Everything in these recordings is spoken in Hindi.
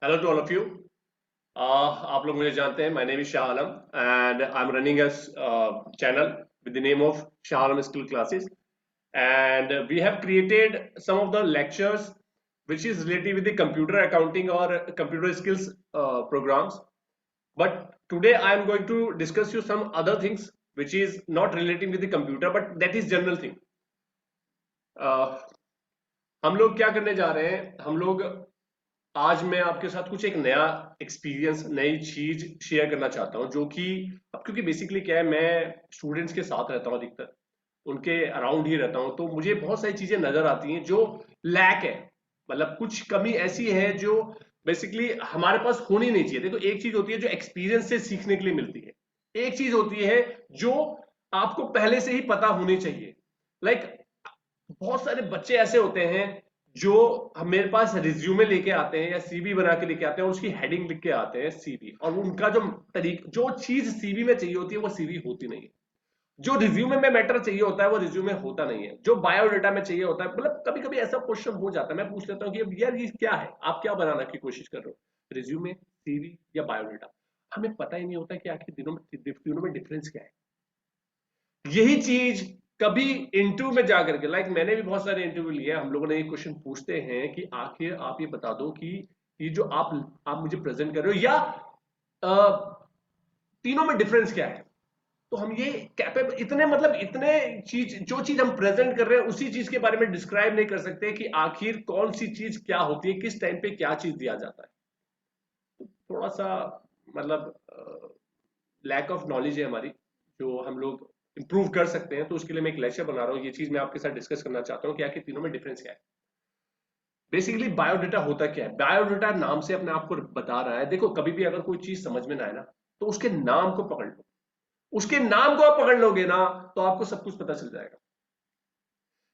Hello to all of you. आप लोग मुझे जानते हैं. My name is Shah Alam and I'm running a channel with the name of Shah Alam Skill Classes. And we have created some of the lectures which is related with the computer accounting or computer skills programs. But today I am going to discuss you some other things which is not relating with the computer, but that is general thing. हम लोग क्या करने जा रहे हैं? हम लोग आज मैं आपके साथ कुछ एक नया एक्सपीरियंस, नई चीज शेयर करना चाहता हूं, जो कि अब क्योंकि बेसिकली क्या है, मैं स्टूडेंट्स के साथ रहता हूं, अधिकतर उनके अराउंड ही रहता हूं, तो मुझे बहुत सारी चीजें नजर आती हैं जो लैक है. मतलब कुछ कमी ऐसी है जो बेसिकली हमारे पास होनी नहीं चाहिए. देखो, एक चीज होती है जो एक्सपीरियंस से सीखने के लिए मिलती है, एक चीज होती है जो आपको पहले से ही पता होनी चाहिए. लाइक बहुत सारे बच्चे ऐसे होते हैं जो मेरे पास रिज्यूमे लेके आते हैं या सीवी बना के लेके आते हैं, उसकी हेडिंग लिख के आते हैं सीवी, और उनका जो चीज सीवी में चाहिए होती है वो सीवी होती नहीं है. जो रिज्यूमे में मैटर चाहिए होता है वो रिज्यूमे होता नहीं है. जो बायोडाटा में चाहिए होता है, मतलब कभी कभी ऐसा क्वेश्चन हो जाता है, मैं पूछ लेता हूँ कि अब यार ये क्या है, आप क्या बनाना की कोशिश कर रहे हो, रिज्यूमे, सीवी या बायोडाटा. हमें पता ही नहीं होता कि आखिर तीनों में डिफरेंस क्या है. यही चीज कभी इंटरव्यू में जाकर के, लाइक मैंने भी बहुत सारे इंटरव्यू लिए, हम लोगों ने ये क्वेश्चन पूछते हैं कि आखिर आप ये बता दो कि ये जो आप मुझे प्रेजेंट कर रहे हो या तीनों में डिफरेंस क्या है. तो हम ये कैपेबल इतने, मतलब इतने चीज, जो चीज हम प्रेजेंट कर रहे हैं उसी चीज के बारे में डिस्क्राइब नहीं कर सकते कि आखिर कौन सी चीज क्या होती है, किस टाइम पे क्या चीज दिया जाता है. तो थोड़ा सा, मतलब लैक ऑफ नॉलेज है हमारी, जो हम लोग इंप्रूव कर सकते हैं. तो उसके लिए मैं एक लेक्चर बना रहा हूँ, ये चीज मैं आपके साथ डिस्कस करना चाहता हूँ कि आखिर तीनों में डिफरेंस क्या है. बेसिकली बायोडाटा होता क्या है? बायोडाटा नाम से अपने आप को बता रहा है. देखो, कभी भी अगर कोई चीज समझ में ना आए ना, तो उसके नाम को पकड़ लो. उसके नाम को आप पकड़ लोगे ना, तो आपको सब कुछ पता चल जाएगा.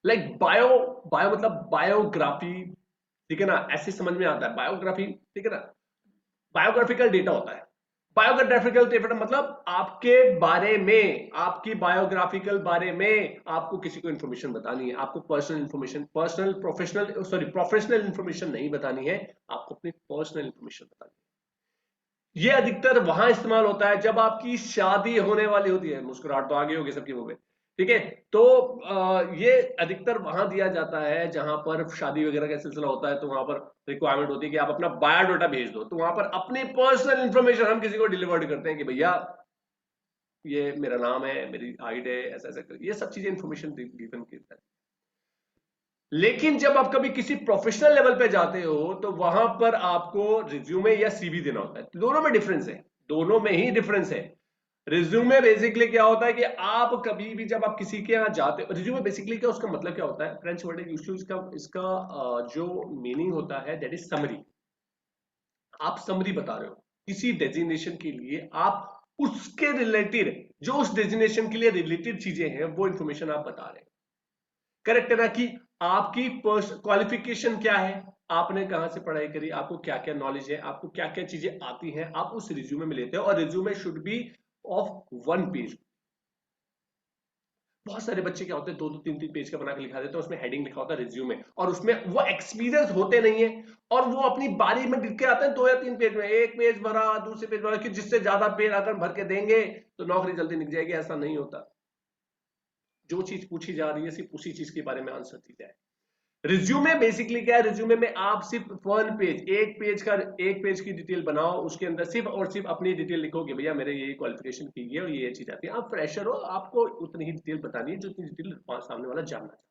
लाइक बायो, बायो मतलब बायोग्राफी, ठीक है ना, ऐसे समझ में आता है बायोग्राफी, ठीक है ना. बायोग्राफिकल डेटा होता है. बायोग्राफिकल डेटा मतलब आपके बारे में, आपकी बायोग्राफिकल बारे में आपको किसी को इंफॉर्मेशन बतानी है. आपको personal information, personal professional, sorry professional information नहीं बतानी है, आपको अपनी पर्सनल इंफॉर्मेशन बतानी है. ये अधिकतर वहां इस्तेमाल होता है जब आपकी शादी होने वाली होती है. मुस्कुराहट तो आगे होगी सबकी मुंह पे, ठीक है. तो ये अधिकतर वहां दिया जाता है जहां पर शादी वगैरह का सिलसिला होता है, तो वहां पर रिक्वायरमेंट होती है कि आप अपना बायोडाटा भेज दो. तो वहां पर अपनी पर्सनल इंफॉर्मेशन हम किसी को डिलीवर्ड करते हैं कि भैया ये मेरा नाम है, मेरी हाइट है, ऐसा ऐसा ये सब चीजें इंफॉर्मेशन गिवन करता है. लेकिन जब आप कभी किसी प्रोफेशनल लेवल पे जाते हो तो वहां पर आपको रिज्यूमे या सीवी देना होता है. दोनों में डिफरेंस है, दोनों में ही डिफरेंस है. रिज्यूमे बेसिकली क्या होता है कि आप कभी भी जब आप किसी के यहाँ जाते हो, रिज्यूमे बेसिकली क्या, उसका मतलब क्या होता है, फ्रेंच वर्ड है यूजुअली, इसका जो मीनिंग होता है दैट इज समरी. आप समरी बता रहे हो किसी डेजिग्नेशन के लिए, आप उसके रिलेटेड, जो उस डेजिग्नेशन के लिए रिलेटेड चीजें हैं वो इंफॉर्मेशन आप बता रहे हैं. करेक्ट है ना, कि आपकी क्वालिफिकेशन क्या है, आपने कहां से पढ़ाई करी, आपको क्या क्या नॉलेज है, आपको क्या क्या चीजें आती हैं, आप उस रिज्यूमे में लेते हो. और resume should be of 1 page. बहुत सारे बच्चे क्या होते हैं, 2-2 3-3 पेज का बना के लिखा देते हैं, उसमें हेडिंग लिखा होता है रिज्यूमे, और उसमें वो एक्सपीरियंस होते नहीं है. और वो अपनी बारी में लिख के आते हैं 2 या 3 पेज में, एक पेज भरा, दूसरे पेज भरा, कि जिससे ज्यादा पेज अगर भर के देंगे तो नौकरी जल्दी निकल जाएगी. ऐसा नहीं होता. जो चीज पूछी जा रही है सिर्फ उसी चीज के बारे में आंसर दी जाए. रिज्यूमे बेसिकली क्या है, रिज्यूमे में आप सिर्फ 1 पेज, एक पेज की डिटेल बनाओ, उसके अंदर सिर्फ और सिर्फ अपनी डिटेल लिखोगे, भैया मेरे ये क्वालिफिकेशन की है और ये चीज आती है. आप फ्रेशर हो, आपको उतनी ही डिटेल बतानी है जितनी डिटेल सामने वाला जानना चाहता है.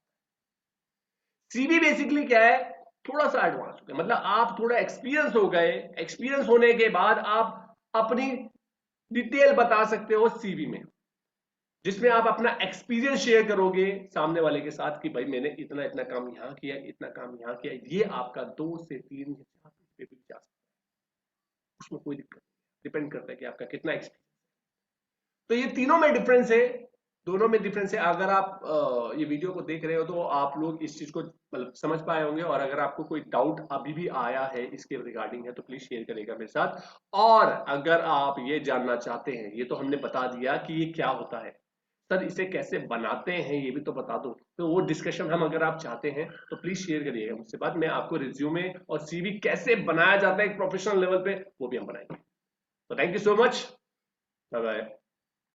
सीवी बेसिकली क्या है, थोड़ा सा एडवांस हो गया, मतलब आप थोड़ा एक्सपीरियंस हो गए. एक्सपीरियंस होने के बाद आप अपनी डिटेल बता सकते हो सीवी में, जिसमें आप अपना एक्सपीरियंस शेयर करोगे सामने वाले के साथ कि भाई मैंने इतना इतना काम यहाँ किया, इतना काम यहाँ किया. ये आपका 2 से 3 या 4 पे भी जा सकता है, उसमें कोई दिक्कत नहीं, डिपेंड करता है कि आपका कितना एक्सपीरियंस. तो ये तीनों में डिफरेंस है, दोनों में डिफरेंस है. अगर आप ये वीडियो को देख रहे हो तो आप लोग इस चीज को मतलब समझ पाए होंगे. और अगर आपको कोई डाउट अभी भी आया है इसके रिगार्डिंग है तो प्लीज शेयर करेगा मेरे साथ. और अगर आप ये जानना चाहते हैं, ये तो हमने बता दिया कि ये क्या होता है. सर इसे कैसे बनाते हैं ये भी तो बता दो। तो वो डिस्कशन हम अगर आप चाहते हैं तो प्लीज शेयर करिएगा मुझसे बाद में, आपको रिज्यूमे और सीवी कैसे बनाया जाता है एक प्रोफेशनल लेवल पे वो भी हम बनाएंगे। तो thank you so much, bye bye.